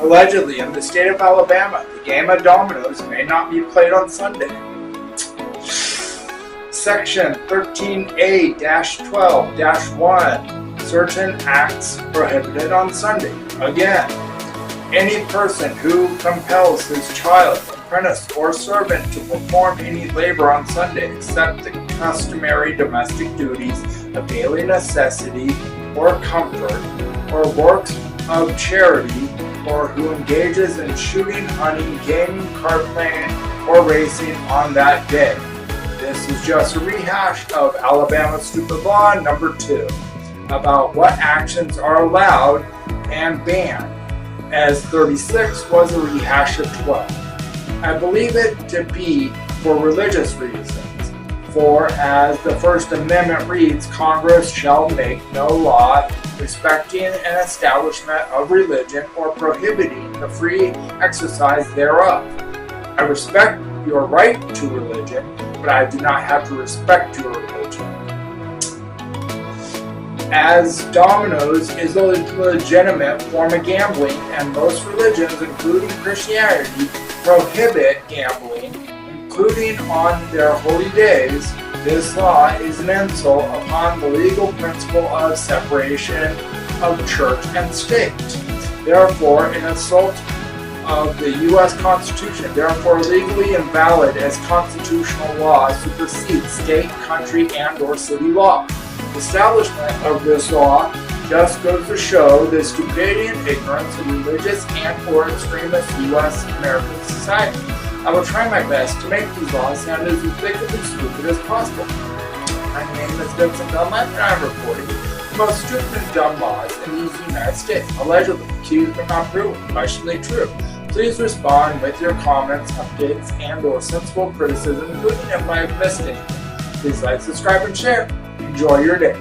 Allegedly, in the state of Alabama, the game of Dominoes may not be played on Sunday. Section 13A-12-1, certain acts prohibited on Sunday. Again, any person who compels his child, apprentice, or servant to perform any labor on Sunday except the customary domestic duties of daily necessity or comfort, or works of charity, or who engages in shooting, hunting, gaming, card playing, or racing on that day. This is just a rehash of Alabama Stupid Law number 2 about what actions are allowed and banned, as 36 was a rehash of 12. I believe it to be for religious reasons, for as the First Amendment reads, Congress shall make no law respecting an establishment of religion or prohibiting the free exercise thereof. I respect your right to religion, but I do not have to respect your religion. As Dominoes is a legitimate form of gambling, and most religions, including Christianity, prohibit gambling, including on their holy days, this law is an insult upon the legal principle of separation of church and state. Therefore, an assault of the U.S. Constitution, therefore legally invalid as constitutional law, supersedes state, country, and or city law. The establishment of this law just goes to show the stupidity and ignorance of religious and or extremist U.S. American society. I will try my best to make these laws sound as ubiquitously stupid as possible. My name is Vincent Dunlap, and I'm reporting the most stupid and dumb laws in the United States, allegedly accused but not proven, questionably true. Please respond with your comments, updates, and or sensible criticism, including if I have missed anything. Please like, subscribe, and share. Enjoy your day.